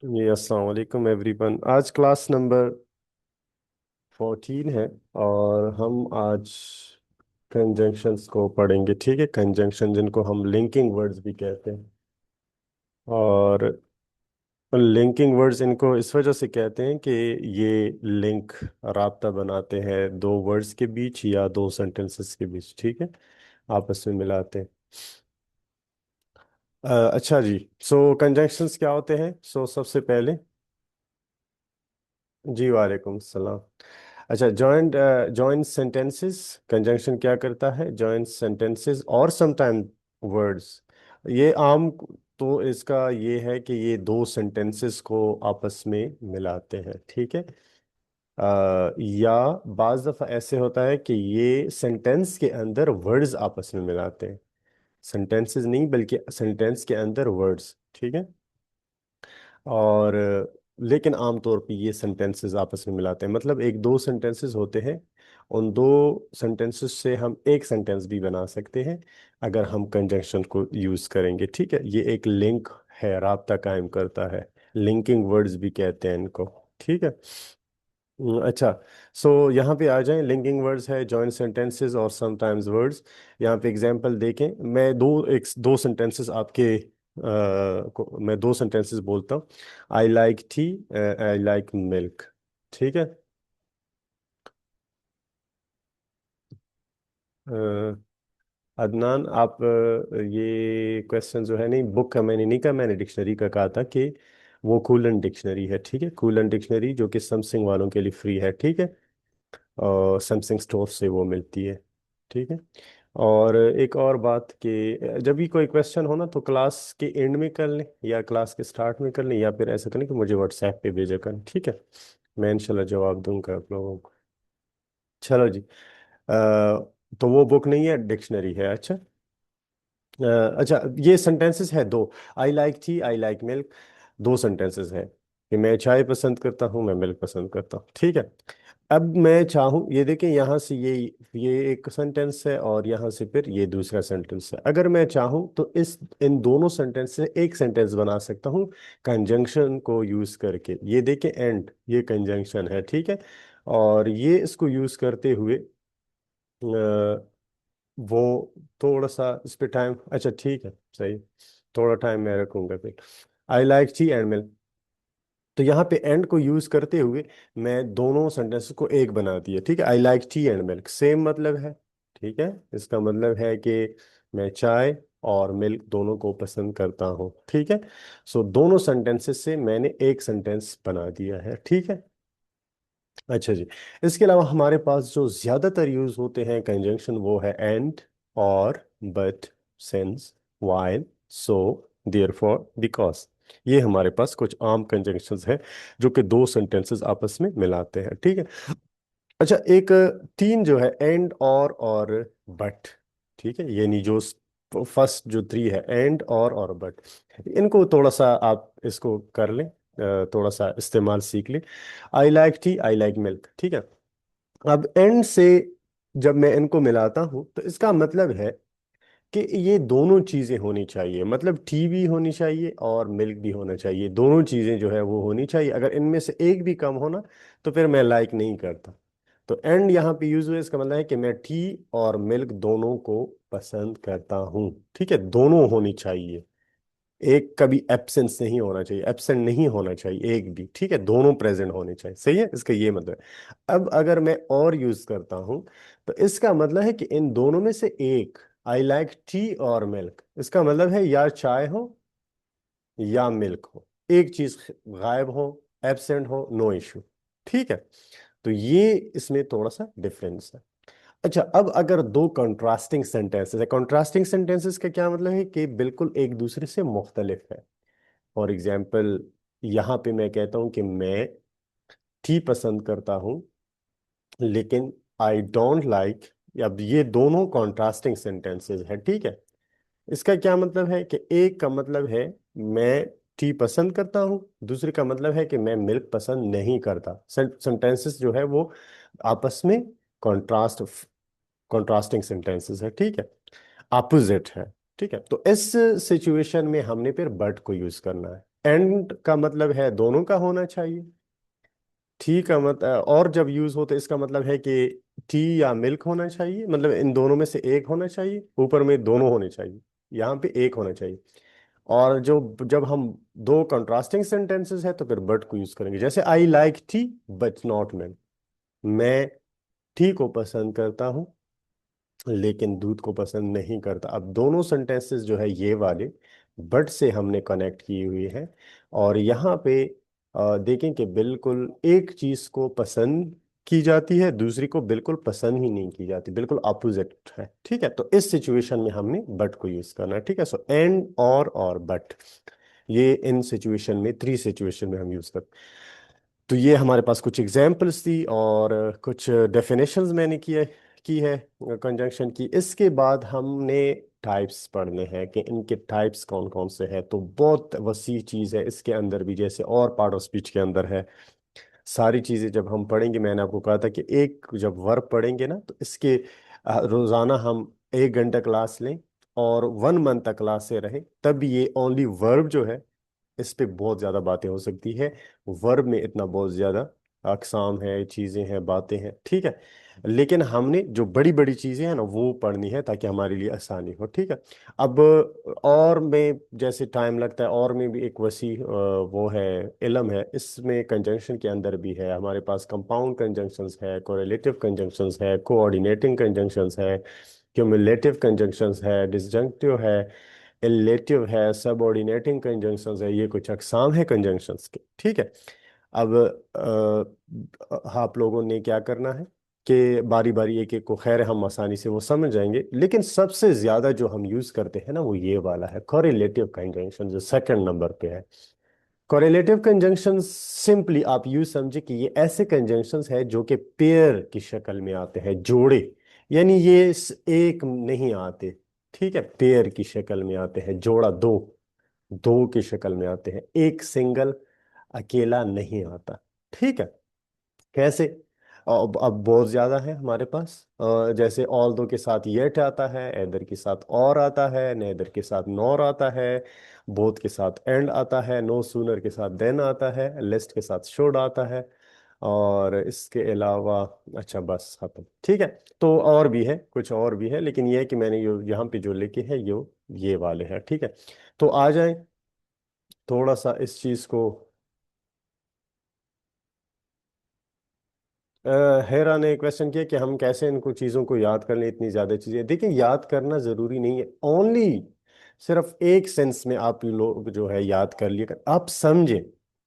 जी अस्सलाम वालेकुम एवरीवन। आज क्लास नंबर 14 है और हम आज कंजंक्शंस को पढ़ेंगे। ठीक है, कंजंक्शन जिनको हम लिंकिंग वर्ड्स भी कहते हैं। और लिंकिंग वर्ड्स इनको इस वजह से कहते हैं कि ये लिंक राब्ता बनाते हैं दो वर्ड्स के बीच या दो सेंटेंसेस के बीच। ठीक है, आपस में मिलाते हैं। अच्छा जी। सो कंजंक्शंस क्या होते हैं? सबसे पहले जी वालेकुम सलाम। अच्छा, जॉइंट जॉइंट सेंटेंसेस कंजंक्शन क्या करता है? जॉइंट सेंटेंसेस और समटाइम वर्ड्स। ये आम तो इसका ये है कि ये दो सेंटेंसेस को आपस में मिलाते हैं। ठीक है। या बाज दफा ऐसे होता है कि ये सेंटेंस के अंदर वर्ड्स आपस में मिलाते हैं। सेंटेंसेस नहीं बल्कि सेंटेंस के अंदर वर्ड्स। ठीक है। और लेकिन आमतौर पे ये सेंटेंसेस आपस में मिलाते हैं, मतलब एक दो सेंटेंसेस होते हैं। उन दो सेंटेंसेस से हम एक सेंटेंस भी बना सकते हैं अगर हम कंजंक्शन को यूज करेंगे। ठीक है, ये एक लिंक है, राब्ता कायम करता है। लिंकिंग वर्ड्स भी कहते हैं इनको। ठीक है। अच्छा। यहाँ पे आ जाएं। लिंकिंग वर्ड्स है, जॉइंट सेंटेंसेस और समटाइम्स वर्ड्स। यहाँ पे एग्जांपल देखें। दो सेंटेंसेस आपके मैं दो सेंटेंसेस बोलता हूँ। I like T, I like milk. ठीक है। अ, अदनान, आप ये क्वेश्चन जो है, नहीं बुक का मैंने नहीं कहा, मैंने डिक्शनरी का कहा था कि वो कूलन डिक्शनरी है। ठीक है, कूलन डिक्शनरी जो कि सैमसंग वालों के लिए फ्री है। ठीक है, और सैमसंग स्टोर से वो मिलती है। ठीक है। और एक और बात कि जब भी कोई क्वेश्चन हो ना तो क्लास के एंड में कर लें या क्लास के स्टार्ट में कर लें, या फिर ऐसा करें कि मुझे व्हाट्सएप पे भेजा करें। ठीक है, मैं इंशाल्लाह जवाब दूंगा आप लोगों को। चलो जी। तो वो बुक नहीं है, डिक्शनरी है। अच्छा। अच्छा, ये सेंटेंसेस है दो। I like T, I like milk. दो सेंटेंसेस है कि मैं चाय पसंद करता हूँ, मैं मिल्क पसंद करता हूँ। ठीक है। अब मैं चाहूँ, ये देखें यहाँ से ये एक सेंटेंस है और यहाँ से फिर ये दूसरा सेंटेंस है। अगर मैं चाहूँ तो इस इन दोनों सेंटेंस से एक सेंटेंस बना सकता हूँ कंजंक्शन को यूज करके। ये देखें, एंड ये कंजंक्शन है। ठीक है। और ये इसको यूज करते हुए वो थोड़ा सा इस पे टाइम, अच्छा ठीक है, सही। थोड़ा टाइम मैं रखूंगा फिर। I like T and milk. तो यहाँ पे एंड को यूज करते हुए मैं दोनों सेंटेंसेस को एक बना दिया। ठीक है, I like T and milk same मतलब है। ठीक है, इसका मतलब है कि मैं चाय और मिल्क दोनों को पसंद करता हूँ। ठीक है। दोनों सेंटेंसेस से मैंने एक सेंटेंस बना दिया है। ठीक है। अच्छा जी। इसके अलावा हमारे पास जो ज्यादातर यूज होते हैं कंजंक्शन वो है एंड, और, but, since, while, so, therefore, because. ये हमारे पास कुछ आम कंजंक्शंस हैं जो कि दो सेंटेंसेस आपस में मिलाते हैं। ठीक है। अच्छा, एक तीन जो है एंड, और बट। ठीक है, ये नहीं जो फर्स्ट जो थ्री है एंड, और बट, इनको थोड़ा सा आप इसको कर लें, थोड़ा सा इस्तेमाल सीख लें। I like T, I like milk. ठीक है। अब एंड से जब मैं इनको मिलाता हूं तो इसका मतलब है कि ये दोनों चीजें होनी चाहिए, मतलब टी भी होनी चाहिए और मिल्क भी होना चाहिए। दोनों चीजें जो है वो होनी चाहिए। अगर इनमें से एक भी कम होना तो फिर मैं लाइक नहीं करता। तो एंड यहाँ पे यूज हुआ, इसका मतलब है कि मैं टी और मिल्क दोनों को पसंद करता हूँ। ठीक है, दोनों होनी चाहिए। एक कभी एब्सेंस नहीं होना चाहिए, एब्सेंट नहीं होना चाहिए एक भी। ठीक है, दोनों प्रेजेंट होने चाहिए। सही है, इसका ये मतलब है। अब अगर मैं और यूज करता हूं तो इसका मतलब है कि इन दोनों में से एक, आई लाइक टी और मिल्क, इसका मतलब है या चाय हो या मिल्क हो, एक चीज गायब हो, एब्सेंट हो, नो इशू। ठीक है। तो ये इसमें थोड़ा सा डिफरेंस है। अच्छा, अब अगर दो कंट्रास्टिंग सेंटेंसेस है, कंट्रास्टिंग सेंटेंसेस का क्या मतलब है कि बिल्कुल एक दूसरे से मुख्तलिफ है। फॉर एग्जाम्पल, यहाँ पे मैं कहता हूं कि मैं टी पसंद करता हूं लेकिन आई डोंट लाइक। अब ये दोनों कॉन्ट्रास्टिंग सेंटेंसेस है। ठीक है। इसका क्या मतलब है कि एक का मतलब है मैं टी पसंद करता हूं, दूसरे का मतलब है कि मैं मिल्क पसंद नहीं करता। सेंटेंसेस जो है वो आपस में कॉन्ट्रास्ट कॉन्ट्रास्टिंग सेंटेंसेस है। ठीक है, अपोजिट है। ठीक है, तो इस सिचुएशन में हमने फिर बट को यूज करना है। एंड का मतलब है दोनों का होना चाहिए। टी का मतलब, और जब यूज हो तो इसका मतलब है कि टी या मिल्क होना चाहिए, मतलब इन दोनों में से एक होना चाहिए, ऊपर में दोनों होने चाहिए, यहाँ पे एक होना चाहिए। और जो जब हम दो कंट्रास्टिंग सेंटेंसेस है तो फिर बट को यूज करेंगे, जैसे I like T but not milk. मैं टी को पसंद करता हूँ लेकिन दूध को पसंद नहीं करता। अब दोनों सेंटेंसेस जो है ये वाले बट से हमने कनेक्ट की हुई है। और यहाँ पे देखें कि बिल्कुल एक चीज को पसंद की जाती है, दूसरी को बिल्कुल पसंद ही नहीं की जाती, बिल्कुल अपोजिट है। ठीक है, तो इस सिचुएशन में हमने बट को यूज करना है। ठीक है, सो एंड और बट, ये इन सिचुएशन में, थ्री सिचुएशन में हम यूज करते हैं। तो ये हमारे पास कुछ एग्जाम्पल्स थी और कुछ डेफिनेशंस मैंने की है कंजंक्शन की। इसके बाद हमने टाइप्स पढ़ने हैं कि इनके टाइप्स कौन कौन से हैं। तो बहुत वसी चीज़ है इसके अंदर भी, जैसे और पार्ट ऑफ स्पीच के अंदर है। सारी चीज़ें जब हम पढ़ेंगे, मैंने आपको कहा था कि एक जब वर्ब पढ़ेंगे ना तो इसके रोज़ाना हम 1 घंटा क्लास लें और 1 मंथ तक क्लास से रहें, तब ये ओनली वर्ब जो है इस पे बहुत ज्यादा बातें हो सकती है। वर्ब में इतना बहुत ज्यादा अकसाम है, चीजें हैं, बातें हैं। ठीक है, लेकिन हमने जो बड़ी बड़ी चीजें हैं ना वो पढ़नी है ताकि हमारे लिए आसानी हो। ठीक है, अब और में जैसे टाइम लगता है, और में भी एक वसी वो है, इल्म है। इसमें कंजंक्शन के अंदर भी है हमारे पास कंपाउंड कंजंक्शंस है, कोरिलेटिव कंजंक्शंस है, कोऑर्डिनेटिंग कंजंक्शंस है, क्यूमुलेटिव कंजंक्शंस है, डिसजंक्टिव है, इलेटिव है, सबऑर्डिनेटिंग कंजंक्शंस है। ये कुछ अकसाम है कंजंक्शंस के। ठीक है, अब आप लोगों ने क्या करना है कि बारी बारी एक एक को, खैर हम आसानी से वो समझ जाएंगे, लेकिन सबसे ज्यादा जो हम यूज करते हैं ना वो ये वाला है, कोरिलेटिव कंजंक्शन, जो सेकंड नंबर पे है। कोरिलेटिव कंजंक्शन सिंपली आप यूज समझे कि ये ऐसे कंजंक्शंस है जो कि पेयर की शक्ल में आते हैं, जोड़े, यानी ये एक नहीं आते। ठीक है, पेयर की शक्ल में आते हैं, जोड़ा दो, दो की शक्ल में आते हैं, एक सिंगल अकेला नहीं आता। ठीक है, कैसे? अब बहुत ज्यादा है हमारे पास। जैसे ऑल दो के साथ येट आता है, एदर के साथ और आता है, नेदर के साथ नॉर आता है, बोथ के साथ एंड आता है, नो सूनर के साथ देन आता है, लेस्ट के साथ शुड आता है, और इसके अलावा, अच्छा बस खत्म। ठीक है, तो और भी है, कुछ और भी है, लेकिन ये है कि मैंने यहाँ पे जो लिखे हैं ये वाले हैं। ठीक है, तो आ जाए थोड़ा सा इस चीज को। हेरा ने क्वेश्चन किया कि हम कैसे इनको चीज़ों को याद कर लें, इतनी ज़्यादा चीज़ें। देखिए, याद करना ज़रूरी नहीं है, ओनली सिर्फ एक सेंस में आप लोग जो है याद कर लिए, आप समझें,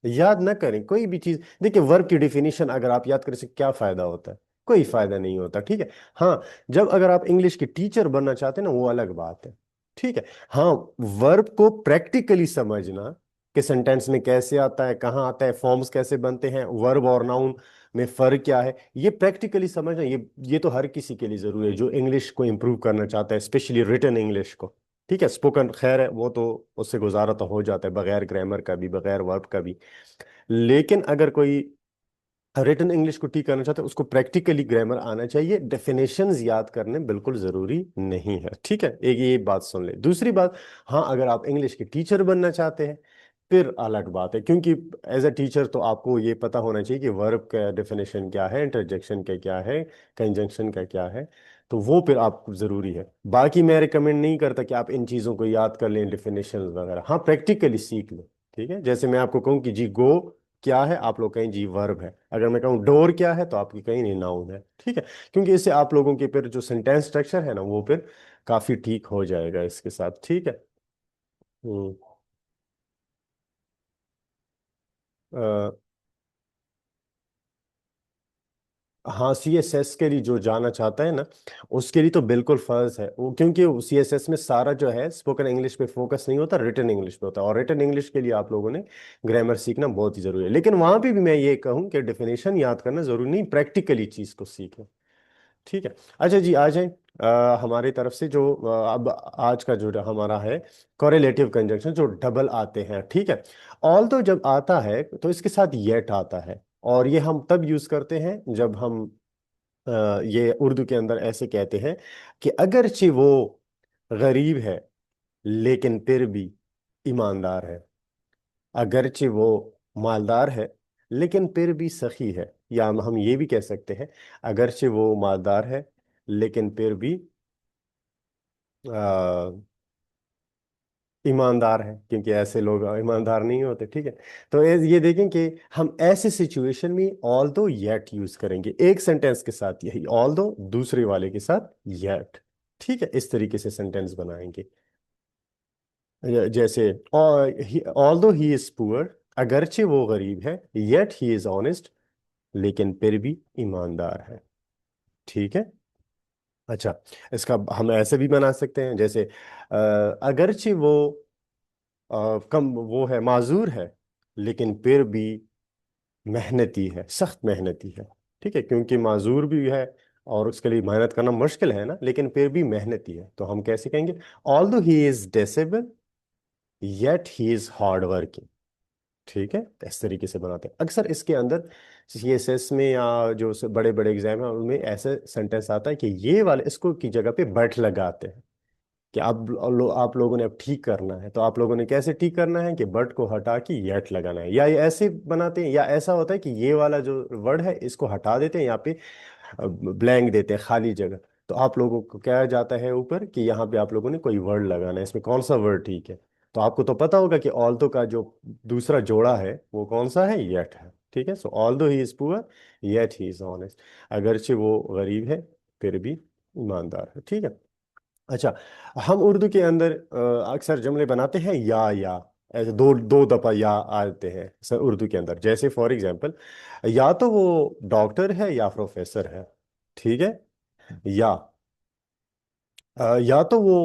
याद ना करें कोई भी चीज़। देखिए, वर्ब की डिफिनीशन अगर आप याद करें से क्या फ़ायदा होता है? कोई फ़ायदा नहीं होता। ठीक है, हाँ, जब अगर आप इंग्लिश के टीचर बनना चाहते हैं ना वो अलग बात है। ठीक है, हाँ, वर्ब को प्रैक्टिकली समझना कि सेंटेंस में कैसे आता है, कहाँ आता है, फॉर्म्स कैसे बनते हैं, वर्ब और नाउन में फर्क क्या है, ये प्रैक्टिकली समझना, ये तो हर किसी के लिए जरूरी है जो इंग्लिश को इम्प्रूव करना चाहता है, स्पेशली रिटन इंग्लिश को। ठीक है, स्पोकन खैर है वो तो, उससे गुजारा तो हो जाता है बगैर ग्रामर का भी, बगैर वर्ब का भी। लेकिन अगर कोई रिटन इंग्लिश को ठीक करना चाहते हैं, उसको प्रैक्टिकली ग्रामर आना चाहिए, डेफिनेशंस याद करने बिल्कुल जरूरी नहीं है। ठीक है, एक ये बात सुन ले। दूसरी बात, हाँ, अगर आप इंग्लिश के टीचर बनना चाहते हैं फिर अलग बात है, क्योंकि एज अ टीचर तो आपको ये पता होना चाहिए कि वर्ब का डेफिनेशन क्या है, इंटरजेक्शन का क्या है, कंजंक्शन का क्या है। तो वो फिर आपको जरूरी है। बाकी मैं रिकमेंड नहीं करता कि आप इन चीज़ों को याद कर लें, डेफिनेशन वगैरह, हाँ प्रैक्टिकली सीख लें। ठीक है, जैसे मैं आपको कहूँ कि जी गो क्या है, आप लोग कहें जी वर्ब है। अगर मैं कहूँ डोर क्या है तो आपकी कहीं नहीं नाउन है। ठीक है, क्योंकि इससे आप लोगों के फिर जो सेंटेंस स्ट्रक्चर है ना वो फिर काफी ठीक हो जाएगा इसके साथ। ठीक है। हम्म। अ, हाँ, सीएसएस के लिए जो जाना चाहता है ना उसके लिए तो बिल्कुल फर्ज है वो, क्योंकि सीएसएस में सारा जो है स्पोकन इंग्लिश पे फोकस नहीं होता, रिटन इंग्लिश पे होता है। और रिटन इंग्लिश के लिए आप लोगों ने ग्रामर सीखना बहुत ही जरूरी है, लेकिन वहां पे भी मैं ये कहूँ कि डेफिनेशन याद करना जरूरी नहीं, प्रैक्टिकली चीज को सीखें। ठीक है, अच्छा जी, आ जाए हमारी तरफ से जो अब आज का जो हमारा है कोरिलेटिव कंजंक्शन, जो डबल आते हैं। ठीक है, ऑल तो जब आता है तो इसके साथ येट आता है, और ये हम तब यूज करते हैं जब हम ये उर्दू के अंदर ऐसे कहते हैं कि अगरचे वो गरीब है लेकिन फिर भी ईमानदार है। अगरचे वो मालदार है लेकिन फिर भी सखी है, या हम ये भी कह सकते हैं अगरचे वो मालदार है लेकिन फिर भी आ, ईमानदार है, क्योंकि ऐसे लोग ईमानदार नहीं होते। ठीक है, तो ये देखें कि हम ऐसे सिचुएशन में ऑल दो येट यूज करेंगे, एक सेंटेंस के साथ यही ऑल दो, दूसरे वाले के साथ येट। ठीक है, इस तरीके से सेंटेंस बनाएंगे। जैसे ऑल दो ही इज पुअर, अगरचे वो गरीब है, येट ही इज ऑनेस्ट, लेकिन फिर भी ईमानदार है। ठीक है। अच्छा, इसका हम ऐसे भी बना सकते हैं, जैसे अगरचे वो कम वो है, माजूर है, लेकिन फिर भी मेहनती है, सख्त मेहनती है। ठीक है, क्योंकि माजूर भी है और उसके लिए मेहनत करना मुश्किल है ना, लेकिन फिर भी मेहनती है, तो हम कैसे कहेंगे? ऑल दो he is disable yet he is hard working. ठीक है, तो इस तरीके से बनाते हैं। अक्सर इसके अंदर सीएसएस में या जो बड़े बड़े एग्जाम है उनमें ऐसे सेंटेंस आता है कि ये वाले इसको की जगह पे बट लगाते हैं, कि आप लोगों ने अब ठीक करना है। तो आप लोगों ने कैसे ठीक करना है? कि बट को हटा के येट लगाना है, या ये ऐसे बनाते हैं, या ऐसा होता है कि ये वाला जो वर्ड है इसको हटा देते हैं, यहाँ पे ब्लैंक देते हैं, खाली जगह। तो आप लोगों को क्या जाता है ऊपर कि यहाँ पे आप लोगों ने कोई वर्ड लगाना है, इसमें कौन सा वर्ड ठीक है? तो आपको तो पता होगा कि ऑल्दो का जो दूसरा जोड़ा है वो कौन सा है? येट है। ठीक है, सो although he is poor yet he is honest, अगरचे वो गरीब है फिर भी ईमानदार है। ठीक है। अच्छा, हम उर्दू के अंदर अक्सर जुमले बनाते हैं या ऐसे दो दो दफा या आते हैं सर उर्दू के अंदर। जैसे फॉर एग्जांपल, या तो वो डॉक्टर है या प्रोफेसर है। ठीक है, या या तो वो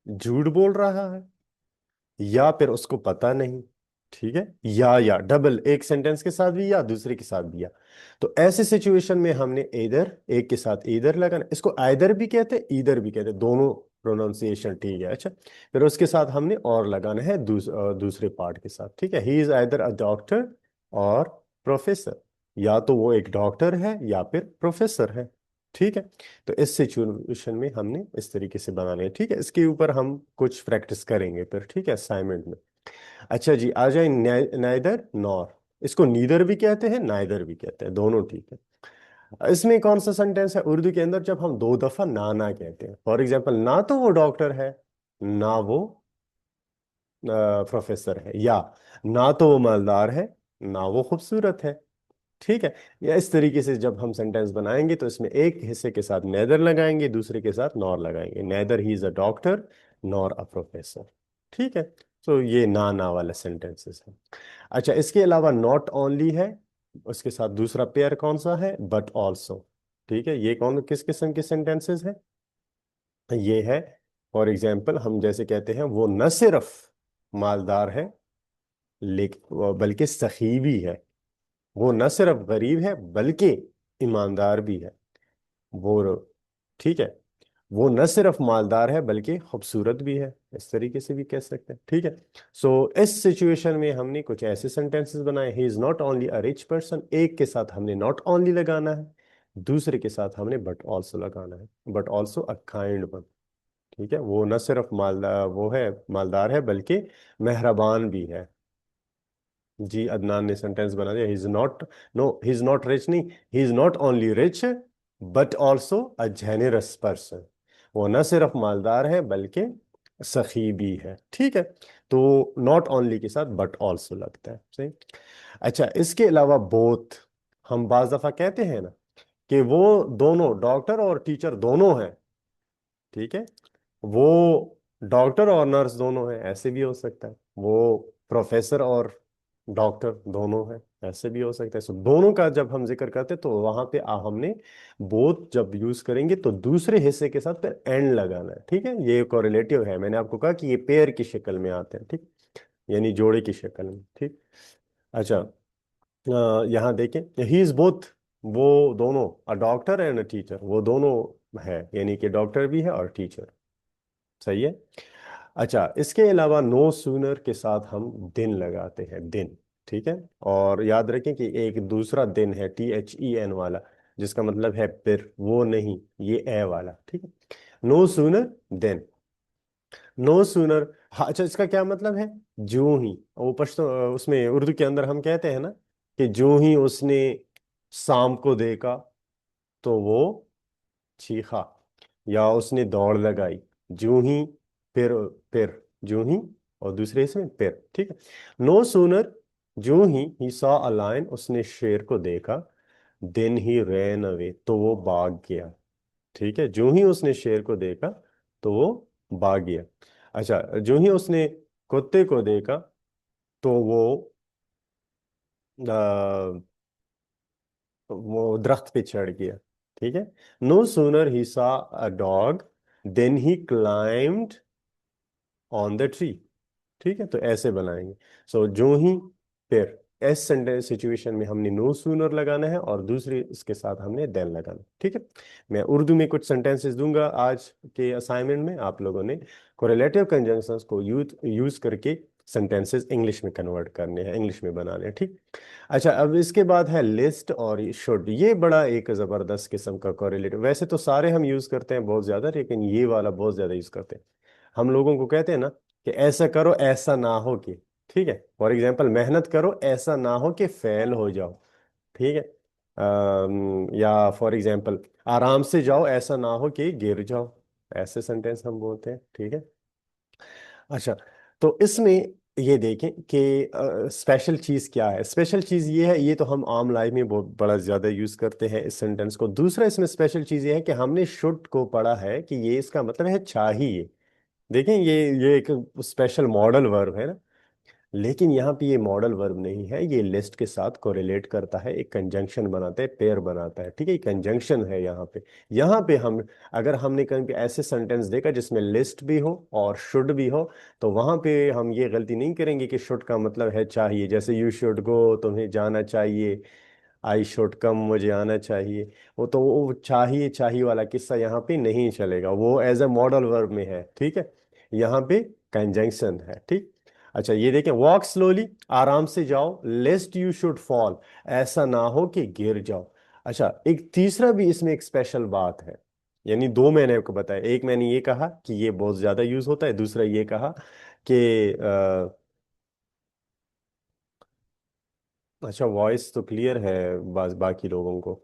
झूठ बोल रहा है, या फिर उसको पता नहीं। ठीक है, या डबल, एक सेंटेंस के साथ भी या, दूसरे के साथ भी या। तो ऐसे सिचुएशन में हमने इधर, एक के साथ इधर लगाना, इसको आइदर भी कहते हैं इधर भी कहते हैं, दोनों प्रोनाउंसिएशन ठीक है। अच्छा, फिर उसके साथ हमने और लगाना है दूसरे पार्ट के साथ। ठीक है, he is either a doctor और प्रोफेसर, या तो वो एक डॉक्टर है या फिर प्रोफेसर है। ठीक है, तो इस सिचुएशन में हमने इस तरीके से बनाने हैं। ठीक है, इसके ऊपर हम कुछ प्रैक्टिस करेंगे फिर। ठीक है, असाइनमेंट में। अच्छा जी, आ जाए नाइदर नॉर। इसको नीदर भी कहते हैं, नाइदर भी कहते हैं, दोनों ठीक है। इसमें कौन सा सेंटेंस है उर्दू के अंदर जब हम दो दफा ना ना कहते हैं? फॉर एग्जाम्पल, ना तो वो डॉक्टर है, ना वो प्रोफेसर है, या ना तो वो मालदार है, ना वो खूबसूरत है। ठीक है, या इस तरीके से जब हम सेंटेंस बनाएंगे तो इसमें एक हिस्से के साथ नेदर लगाएंगे, दूसरे के साथ नॉर लगाएंगे। Neither he is a doctor nor a professor. ठीक है, तो ये ना वाला सेंटेंसेस है। अच्छा, इसके अलावा नॉट ओनली है, उसके साथ दूसरा पेयर कौन सा है? But also. ठीक है, ये कौन किस किस्म के सेंटेंसेस है? ये है, फॉर एग्जाम्पल, हम जैसे कहते हैं वो न सिर्फ मालदार है लेकिन बल्कि सखी भी है। वो न सिर्फ गरीब है बल्कि ईमानदार भी है। वो, ठीक है, वो न सिर्फ मालदार है बल्कि खूबसूरत भी है, इस तरीके से भी कह सकते हैं। ठीक है, सो इस सिचुएशन में हमने कुछ ऐसे सेंटेंसेस बनाए। ही is not only a rich person, एक के साथ हमने नॉट ओनली लगाना है, दूसरे के साथ हमने बट ऑल्सो लगाना है, but also a kind one. ठीक है, वो न सिर्फ मालदार वो है, मालदार है, बल्कि मेहरबान भी है। जी, अदनान ने सेंटेंस बना दिया, he is not, no he is not rich, नहीं, he is not only rich but also a generous person. वो न सिर्फ मालदार है बल्कि सखी भी है। ठीक है, तो नॉट ओनली के साथ बट ऑल्सो लगता है, सही। अच्छा, इसके अलावा बोथ, हम बाज दफा कहते हैं ना कि वो दोनों डॉक्टर और टीचर दोनों हैं। ठीक है, वो डॉक्टर और नर्स दोनों हैं, ऐसे भी हो सकता है। वो प्रोफेसर और डॉक्टर दोनों हैं, ऐसे भी हो सकता है। सो दोनों का जब हम जिक्र करते हैं तो वहां पे हमने बोथ जब यूज करेंगे तो दूसरे हिस्से के साथ फिर एंड लगाना है। ठीक है, ये कोरिलेटिव है, मैंने आपको कहा कि ये पेयर की शक्ल में आते हैं। ठीक, यानी जोड़े की शक्ल में। ठीक। अच्छा, यहाँ देखें, ही इज बोथ, वो दोनों, a doctor and a teacher, वो दोनों है, यानी कि डॉक्टर भी है और टीचर। सही है। अच्छा, इसके अलावा नो सूनर के साथ हम दिन लगाते हैं, दिन। ठीक है, और याद रखें कि एक दूसरा दिन है THEN वाला, जिसका मतलब है फिर, वो नहीं, ये ए वाला। ठीक है, no sooner than, no sooner हाँ अच्छा, इसका क्या मतलब है? जो ही, वो पश्तो उसमें उर्दू के अंदर हम कहते हैं ना कि जो ही उसने सांप को देखा तो वो चीखा, या उसने दौड़ लगाई, जो ही, फिर जो ही, और दूसरे इसमें फिर, ठीक है। नो सूनर, जो ही सॉ अ लायन, उसने शेर को देखा, देन ही रैन अवे, तो वो भाग गया। ठीक है, जो ही उसने शेर को देखा तो वो भाग गया। अच्छा, जो ही उसने कुत्ते को देखा तो वो दरख्त पे चढ़ गया। ठीक है। No sooner he saw a dog then he climbed on the tree. ठीक है, तो ऐसे बनाएंगे। सो जो ही, फिर एस सेंटेंस सिचुएशन में हमने नो सूनर लगाना है, और दूसरे इसके साथ हमने देन लगाना है। ठीक है। मैं उर्दू में कुछ सेंटेंसेस दूंगा आज के असाइनमेंट में, आप लोगों ने कोरिलेटिव कंजंक्शंस को यूज यूज करके सेंटेंसेस इंग्लिश में कन्वर्ट करने हैं, इंग्लिश में बनाने हैं। ठीक। अच्छा, अब इसके बाद है लिस्ट और शुड। ये बड़ा एक जबरदस्त किस्म का कोरिलेटिव, वैसे तो सारे हम यूज करते हैं बहुत ज्यादा, लेकिन ये वाला बहुत ज्यादा यूज करते हैं। हम लोगों को कहते हैं ना कि ऐसा करो ऐसा ना हो कि, ठीक है, फॉर एग्जाम्पल मेहनत करो ऐसा ना हो कि फेल हो जाओ। ठीक है। या फॉर एग्जाम्पल आराम से जाओ ऐसा ना हो कि गिर जाओ। ऐसे सेंटेंस हम बोलते हैं। ठीक है। अच्छा, तो इसमें ये देखें कि स्पेशल चीज क्या है। स्पेशल चीज ये है, ये तो हम आम लाइफ में बहुत बड़ा ज्यादा यूज करते हैं इस सेंटेंस को। दूसरा इसमें स्पेशल चीज ये है कि हमने शुड को पढ़ा है कि ये इसका मतलब है चाहिए। देखें, ये एक स्पेशल मॉडल वर्ब है ना, लेकिन यहाँ पे ये मॉडल वर्ब नहीं है, ये लिस्ट के साथ कोरिलेट करता है, एक कंजंक्शन बनाता है, पेयर बनाता है। ठीक है, कंजंक्शन है यहाँ पे। यहाँ पे हम, अगर हमने कहीं पे ऐसे सेंटेंस देखा जिसमें लिस्ट भी हो और शुड भी हो, तो वहां पे हम ये गलती नहीं करेंगे कि शुड का मतलब है चाहिए। जैसे यू शुड गो, तुम्हें जाना चाहिए, आई शुड कम, मुझे आना चाहिए। वो चाहिए चाहिए वाला किस्सा यहाँ पे नहीं चलेगा, वो एज ए मॉडल वर्ब में है। ठीक है, यहाँ पे कंजंक्शन है। ठीक। अच्छा, ये देखें, वॉक स्लोली, आराम से जाओ, लेस्ट यू शुड फॉल, ऐसा ना हो कि गिर जाओ। अच्छा, एक तीसरा भी इसमें एक स्पेशल बात है, यानी दो मैंने आपको बताया। एक मैंने ये कहा कि ये बहुत ज्यादा यूज होता है, दूसरा ये कहा कि अच्छा, वॉइस तो क्लियर है बाकी लोगों को।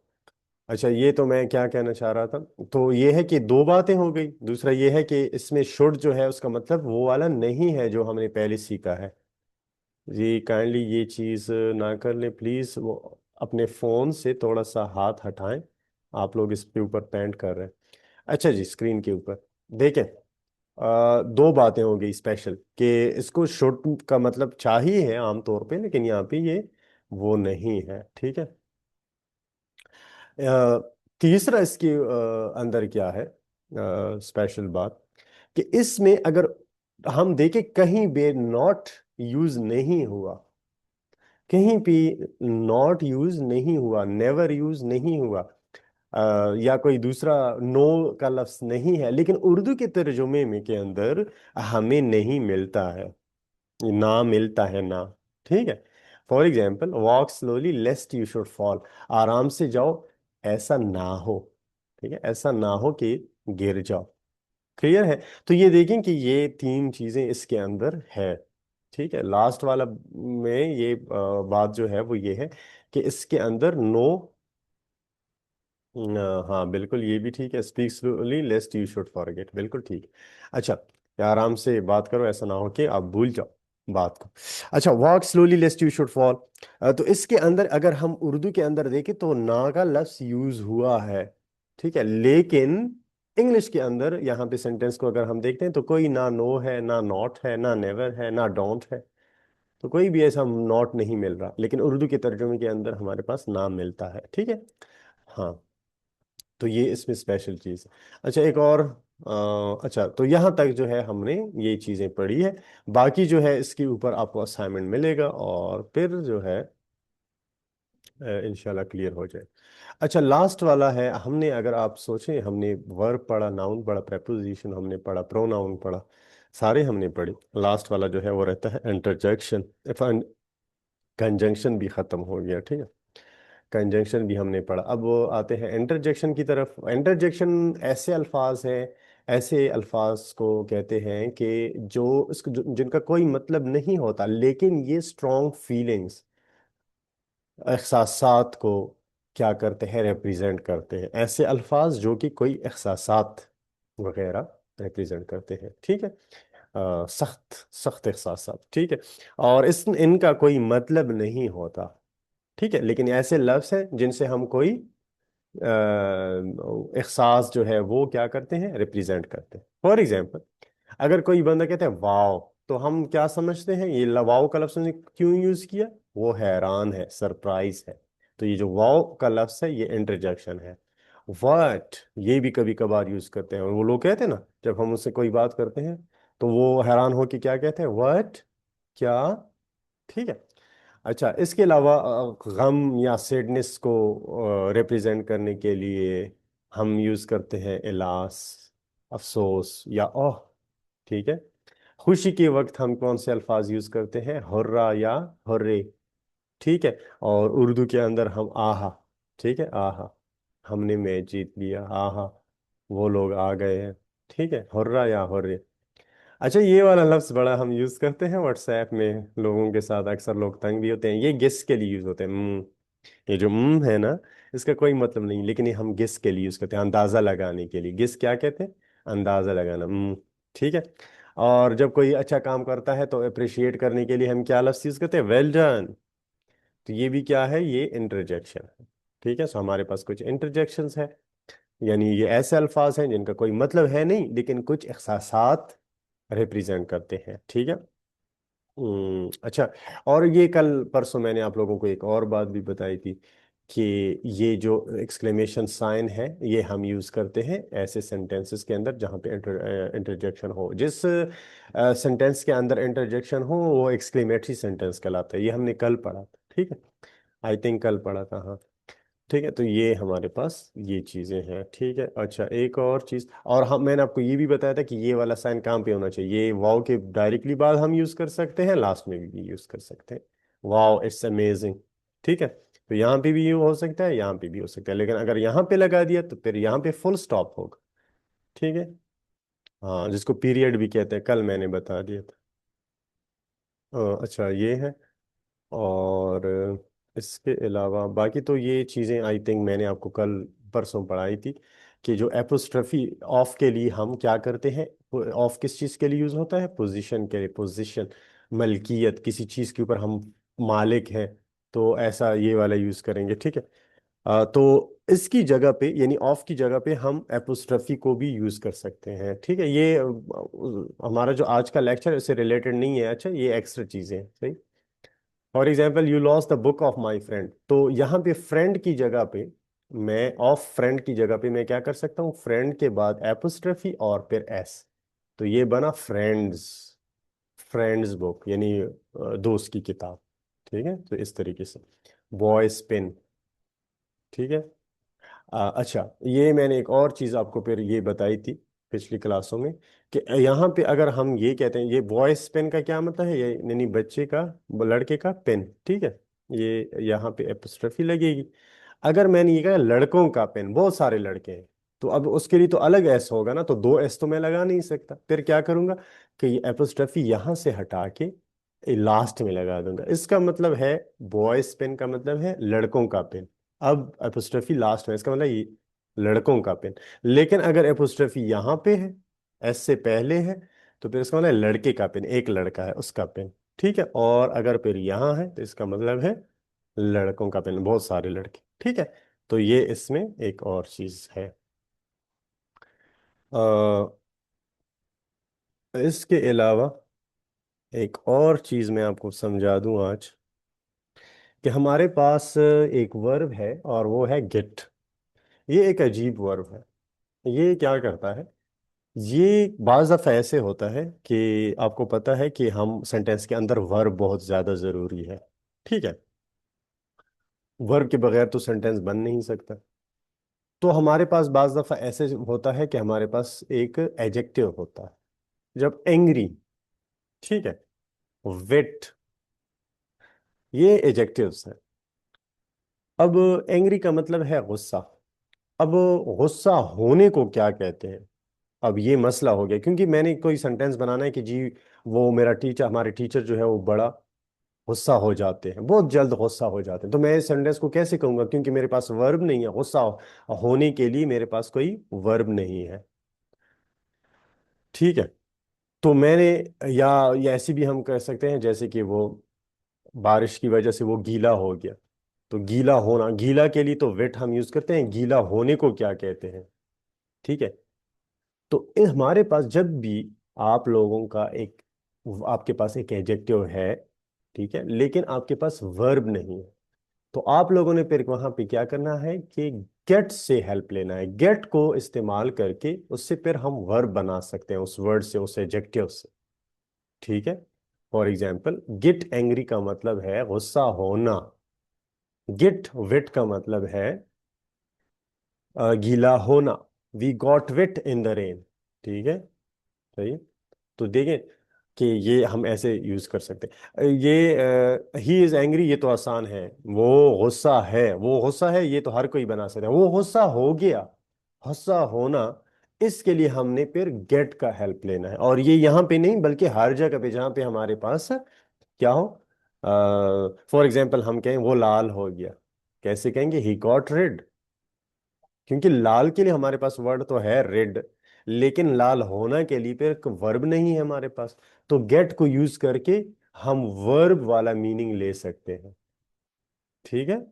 अच्छा, ये तो मैं क्या कहना चाह रहा था, तो ये है कि दो बातें हो गई। दूसरा ये है कि इसमें शुड जो है उसका मतलब वो वाला नहीं है जो हमने पहले सीखा है। जी काइंडली ये चीज़ ना कर लें प्लीज़, वो अपने फ़ोन से थोड़ा सा हाथ हटाएं। आप लोग इस पे ऊपर पेंट कर रहे हैं। अच्छा जी, स्क्रीन के ऊपर देखें, दो बातें हो गई स्पेशल, कि इसको शुड का मतलब चाहिए है आमतौर पे, लेकिन यहाँ पे ये वो नहीं है। ठीक है। तीसरा इसके अंदर क्या है स्पेशल बात, कि इसमें अगर हम देखें कहीं पे नॉट यूज नहीं हुआ, कहीं भी नॉट यूज नहीं हुआ, नेवर यूज नहीं हुआ, या कोई दूसरा नो का लफ्ज नहीं है, लेकिन उर्दू के तर्जुमे में के अंदर हमें नहीं मिलता है, ना मिलता है ना। ठीक है। For example, walk slowly लेस्ट you should fall, आराम से जाओ ऐसा ना हो। ठीक है, ऐसा ना हो कि गिर जाओ। क्लियर है? तो ये देखें कि ये तीन चीजें इसके अंदर है। ठीक है, लास्ट वाला में ये बात जो है वो ये है कि इसके अंदर नो, हाँ बिल्कुल, ये भी ठीक है, speak slowly लेस्ट you should forget, बिल्कुल ठीक। अच्छा, या आराम से बात करो ऐसा ना हो कि आप भूल जाओ बात को। अच्छा, walk slowly लेस्ट you should fall, तो इसके अंदर अगर हम उर्दू के अंदर देखें तो ना का लफ्ज यूज हुआ है। ठीक है, लेकिन इंग्लिश के अंदर यहाँ पे सेंटेंस को अगर हम देखते हैं तो कोई ना नो है, ना नॉट है, ना नेवर है, ना डोंट है, तो कोई भी ऐसा नॉट नहीं मिल रहा, लेकिन उर्दू के तर्जुमे के अंदर हमारे पास नाम मिलता है। ठीक है। हाँ, तो ये इसमें स्पेशल चीज़ है। अच्छा, एक और अच्छा, तो यहाँ तक जो है हमने ये चीज़ें पढ़ी है। बाकी जो है इसके ऊपर आपको असाइनमेंट मिलेगा, और फिर जो है इंशाल्लाह क्लियर हो जाए। अच्छा, लास्ट वाला है, हमने अगर आप सोचें, हमने वर्ब पढ़ा, नाउन पढ़ा, प्रेपोजिशन हमने पढ़ा, प्रोनाउन पढ़ा, सारे हमने पढ़े। लास्ट वाला जो है वो रहता है इंटरजेक्शन। कंजंक्शन भी खत्म हो गया। ठीक है, कंजंक्शन भी हमने पढ़ा। अब वो आते हैं इंटरजेक्शन की तरफ। इंटरजेक्शन ऐसे अल्फाज हैं ऐसे अल्फाज को कहते हैं कि जिनका कोई मतलब नहीं होता, लेकिन ये स्ट्रॉन्ग फीलिंग्स, एहसासात को क्या करते हैं, रिप्रेजेंट करते हैं। ऐसे अल्फाज जो कि कोई एहसासात वगैरह रिप्रेजेंट करते हैं, ठीक है। सख्त सख्त एहसासात, ठीक है। और इनका कोई मतलब नहीं होता, ठीक है, लेकिन ऐसे लफ्ज हैं जिनसे हम कोई एहसास जो है वो क्या करते हैं, रिप्रेजेंट करते हैं। फॉर एग्जाम्पल, अगर कोई बंदा कहते हैं वाओ, तो हम क्या समझते हैं, ये वाओ का लफ्ज ने क्यों यूज किया, वो हैरान है, सरप्राइज है। तो ये जो वाओ का लफ्ज है ये इंटरजेक्शन है। व्हाट, ये भी कभी कभार यूज करते हैं, और वो लोग कहते हैं ना, जब हम उससे कोई बात करते हैं तो वो हैरान हो कि क्या कहते हैं, व्हाट, क्या, ठीक है। अच्छा, इसके अलावा गम या सैडनेस को रिप्रेजेंट करने के लिए हम यूज करते हैं इलास, अफसोस या ओह, ठीक है। खुशी के वक्त हम कौन से अल्फाज यूज करते हैं, हुर्रा या हुर्रे, ठीक है। और उर्दू के अंदर हम आहा, ठीक है, आहा, हमने मैच जीत लिया, आहा, वो लोग आ गए हैं, ठीक है, हुर्रा या हुर्रे। अच्छा, ये वाला लफ्ज बड़ा हम यूज करते हैं व्हाट्सएप में लोगों के साथ, अक्सर लोग तंग भी होते हैं, ये गेस के लिए यूज होते हैं। ये जो है ना, इसका कोई मतलब नहीं, लेकिन ये हम गेस के लिए यूज करते हैं, अंदाजा लगाने के लिए। गेस क्या कहते हैं, अंदाजा लगाना, ठीक है। और जब कोई अच्छा काम करता है तो अप्रिशिएट करने के लिए हम क्या लफ्ज यूज करते हैं, वेल डन। तो ये भी क्या है, ये इंटरजेक्शन है, ठीक है। सो हमारे पास कुछ इंटरजेक्शंस है, यानी ये ऐसे अल्फाज हैं जिनका कोई मतलब है नहीं, लेकिन कुछ एहसासात रिप्रेजेंट करते हैं, ठीक है। अच्छा, और ये कल परसों मैंने आप लोगों को एक और बात भी बताई थी कि ये जो एक्सक्लेमेशन साइन है ये हम यूज करते हैं ऐसे सेंटेंसेस के अंदर जहाँ पे इंटरजेक्शन हो। जिस सेंटेंस के अंदर इंटरजेक्शन हो वो एक्सक्लेमेटरी सेंटेंस कहलाता है, ये हमने कल पढ़ा था, ठीक है। आई थिंक कल पढ़ा था, हाँ, ठीक है। तो ये हमारे पास ये चीजें हैं, ठीक है। अच्छा, एक और चीज, और हम मैंने आपको ये भी बताया था कि ये वाला साइन कहाँ पे होना चाहिए, ये वाओ के डायरेक्टली बाद हम यूज कर सकते हैं, लास्ट में भी यूज कर सकते हैं। वाओ इट्स अमेजिंग, ठीक है। तो यहाँ पे भी ये हो सकता है, यहाँ पे भी हो सकता है, लेकिन अगर यहाँ पे लगा दिया तो फिर यहाँ पे फुल स्टॉप होगा, ठीक है। हाँ, जिसको पीरियड भी कहते हैं, कल मैंने बता दिया था। अच्छा, ये है। और इसके अलावा बाकी तो ये चीज़ें आई थिंक मैंने आपको कल परसों पढ़ाई थी कि जो एपोस्ट्रोफी ऑफ के लिए हम क्या करते हैं, ऑफ किस चीज़ के लिए यूज़ होता है, पोजीशन के लिए, पोजीशन, मलकियत, किसी चीज़ के ऊपर हम मालिक हैं, तो ऐसा ये वाला यूज़ करेंगे, ठीक है। तो इसकी जगह पे, यानी ऑफ की जगह पे हम एपोस्ट्रोफी को भी यूज़ कर सकते हैं, ठीक है। ये हमारा जो आज का लेक्चर है उससे रिलेटेड नहीं है, अच्छा, ये एक्स्ट्रा चीज़ें हैं, सही। For example, you lost the book of my friend, तो यहाँ पे फ्रेंड की जगह पे, मैं ऑफ फ्रेंड की जगह पे मैं क्या कर सकता हूँ, फ्रेंड के बाद एपोस्ट्रोफी और फिर एस, तो ये बना फ्रेंड्स, फ्रेंड्स बुक, यानी दोस्त की किताब, ठीक है। तो इस तरीके से बॉयज पेन, ठीक है। अच्छा, ये मैंने एक और चीज़ आपको फिर ये बताई थी पिछली क्लासों में कि यहाँ पे अगर हम ये कहते हैं, ये वॉइस पेन का क्या मतलब है, ये यानी बच्चे का, लड़के का पेन, ठीक है। ये यहाँ पे एपोस्ट्रोफी लगेगी। अगर मैंने ये कहा लड़कों का पेन, बहुत सारे लड़के हैं, तो अब उसके लिए तो अलग एस होगा ना, तो दो एस तो मैं लगा नहीं सकता, फिर क्या करूंगा कि ये एपोस्ट्रोफी यहाँ से हटा के लास्ट में लगा दूंगा। इसका मतलब है बॉयज पेन का मतलब है लड़कों का पेन, अब एपोस्ट्रोफी लास्ट में, इसका मतलब ये लड़कों का पेन। लेकिन अगर एपोस्ट्रोफी यहाँ पे है, एस से पहले है, तो फिर इसका मतलब है लड़के का पेन, एक लड़का है उसका पेन, ठीक है। और अगर फिर यहाँ है तो इसका मतलब है लड़कों का पेन, बहुत सारे लड़के, ठीक है। तो ये इसमें एक और चीज है। इसके अलावा एक और चीज मैं आपको समझा दूं आज, कि हमारे पास एक वर्ब है और वो है गेट। ये एक अजीब वर्ब है। ये क्या करता है, ये बाज दफा ऐसे होता है कि आपको पता है कि हम सेंटेंस के अंदर वर्ब बहुत ज्यादा जरूरी है, ठीक है। वर्ब के बगैर तो सेंटेंस बन नहीं सकता। तो हमारे पास बाज दफा ऐसे होता है कि हमारे पास एक एडजेक्टिव होता है, जब एंग्री, ठीक है, वेट, ये एडजेक्टिव्स हैं। अब एंग्री का मतलब है गुस्सा। अब गुस्सा होने को क्या कहते हैं, अब ये मसला हो गया, क्योंकि मैंने कोई सेंटेंस बनाना है कि जी वो मेरा टीचर, हमारे टीचर जो है वो बड़ा गुस्सा हो जाते हैं, बहुत जल्द गुस्सा हो जाते हैं, तो मैं इस सेंटेंस को कैसे कहूंगा, क्योंकि मेरे पास वर्ब नहीं है, गुस्सा होने के लिए मेरे पास कोई वर्ब नहीं है। ठीक है। तो मैंने, या ऐसी भी हम कह सकते हैं जैसे कि वो बारिश की वजह से वो गीला हो गया। तो गीला होना, गीला के लिए तो वेट हम यूज करते हैं, गीला होने को क्या कहते हैं। ठीक है। तो हमारे पास जब भी आप लोगों का एक, आपके पास एक एडजेक्टिव है, ठीक है, लेकिन आपके पास वर्ब नहीं है, तो आप लोगों ने फिर वहां पे क्या करना है कि गेट से हेल्प लेना है। गेट को इस्तेमाल करके उससे फिर हम वर्ब बना सकते हैं, उस वर्ड से, उस एडजेक्टिव से। ठीक है। फॉर एग्जाम्पल, गेट एंग्री का मतलब है गुस्सा होना। गेट वेट का मतलब है गीला होना। We got wet in the rain. ठीक है। सही है। तो देखें कि ये हम ऐसे यूज कर सकते हैं। ये ही इज एंग्री, ये तो आसान है। वो गुस्सा है, वो गुस्सा है, ये तो हर कोई बना सकता है। वो गुस्सा हो गया, गुस्सा होना, इसके लिए हमने फिर गेट का हेल्प लेना है। और ये यहाँ पे नहीं बल्कि हर जगह पे जहाँ पे हमारे पास क्या हो। फॉर एग्जाम्पल हम कहें वो लाल हो गया, कैसे कहेंगे, ही गॉट रेड। क्योंकि लाल के लिए हमारे पास वर्ड तो है रेड, लेकिन लाल होना के लिए फिर वर्ब नहीं है हमारे पास। तो गेट को यूज करके हम वर्ब वाला मीनिंग ले सकते हैं। ठीक है।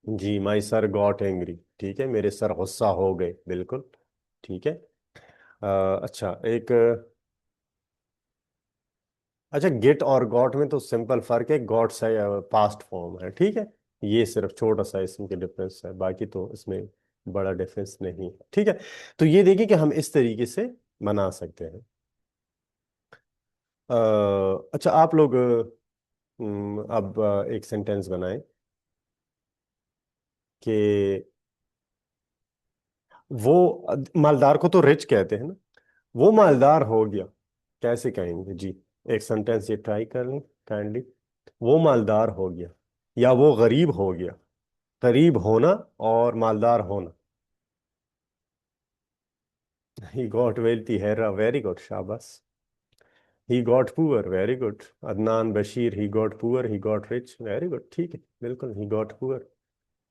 जी, माई सर गॉट एंग्री, ठीक है, मेरे सर गुस्सा हो गए, बिल्कुल। ठीक है। अच्छा, एक, अच्छा, गेट और गॉट में तो सिंपल फर्क है, गॉट से पास्ट फॉर्म है। ठीक है। ये सिर्फ छोटा सा इसमें के डिफरेंस है, बाकी तो इसमें बड़ा डिफरेंस नहीं है। ठीक है। तो ये देखिए कि हम इस तरीके से बना सकते हैं। अच्छा, आप लोग अब एक सेंटेंस बनाएं कि वो मालदार को तो रिच कहते हैं ना, वो मालदार हो गया, कैसे कहेंगे जी। एक सेंटेंस ये ट्राई कर लें काइंडली। वो मालदार हो गया, या वो गरीब हो गया। गरीब होना और मालदार होना। ही गॉट वेल्थी है, वेरी गुड, शाबाश। ही got poor, very good. Adnan Bashir, ही गॉट पुअर, ही गॉट रिच, वेरी गुड, ठीक है, बिल्कुल, ही गॉट पुअर।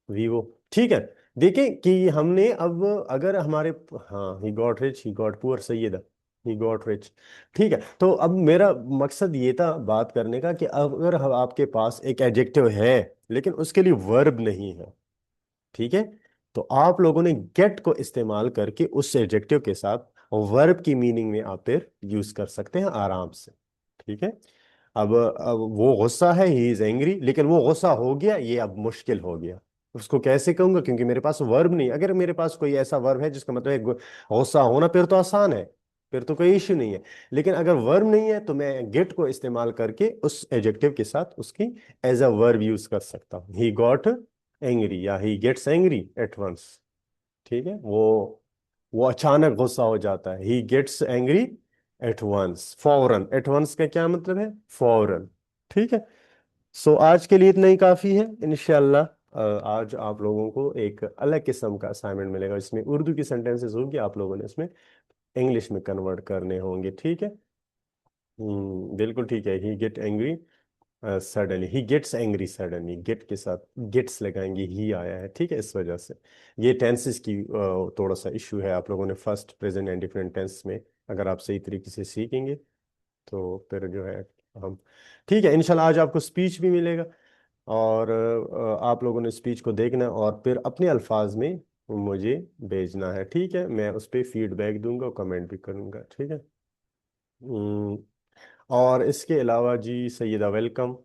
वीवो। ठीक है। देखें कि हमने अब, अगर हमारे, हाँ, he got rich, he got poor, Syeda, he got rich. ठीक है। तो अब मेरा मकसद ये था बात करने का कि अगर आपके पास एक एडजेक्टिव है लेकिन उसके लिए वर्ब नहीं है, ठीक है, तो आप लोगों ने गेट को इस्तेमाल करके उस एडजेक्टिव के साथ वर्ब की मीनिंग में आप फिर यूज कर सकते हैं आराम से। ठीक है। अब वो गुस्सा है, ही इज एंग्री, लेकिन वो गुस्सा हो गया, ये अब मुश्किल हो गया। उसको कैसे कहूंगा, क्योंकि मेरे पास वर्ब नहीं। अगर मेरे पास कोई ऐसा वर्ब है जिसका मतलब है गुस्सा होना, फिर तो आसान है, फिर तो कोई इश्यू नहीं है। लेकिन अगर वर्ब नहीं है तो मैं गेट को इस्तेमाल करके उस एडजेक्टिव के साथ उसकी एज अ वर्ब यूज कर सकता हूँ। ही गॉट एंग्री या he gets angry at once. ठीक है। वो अचानक गुस्सा हो जाता है, he gets angry at once, फौरन। एट वंस का क्या मतलब है, फौरन। ठीक है। सो आज के लिए इतना ही काफी है, इंशाल्लाह। आज आप लोगों को एक अलग किस्म का असाइनमेंट मिलेगा, इसमें उर्दू की सेंटेंसेस होंगी, आप लोगों ने इसमें इंग्लिश में कन्वर्ट करने होंगे। ठीक है। बिल्कुल ठीक है। He get angry suddenly, he gets angry suddenly, get के साथ गेट्स लगाएंगे, ही आया है, ठीक है, इस वजह से। ये टेंसेस की थोड़ा सा इशू है, आप लोगों ने first present and different tense में अगर आप सही तरीके से सीखेंगे तो फिर जो है हम, ठीक है, इंशाल्लाह आज आपको स्पीच भी मिलेगा। और आप लोगों ने स्पीच को देखना है और फिर अपने अल्फाज में मुझे भेजना है। ठीक है। मैं उस पर फीडबैक दूंगा और कमेंट भी करूंगा। ठीक है। हम्म, और इसके अलावा जी सैयदा वेलकम।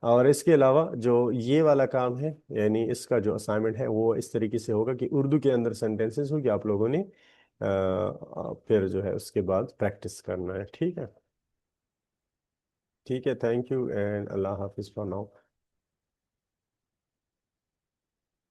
और इसके अलावा जो ये वाला काम है, यानी इसका जो असाइनमेंट है वो इस तरीके से होगा कि उर्दू के अंदर सेंटेंसेस होगी, आप लोगों ने फिर जो है उसके बाद प्रैक्टिस करना है। ठीक है। ठीक है, thank you and Allah Hafiz for now.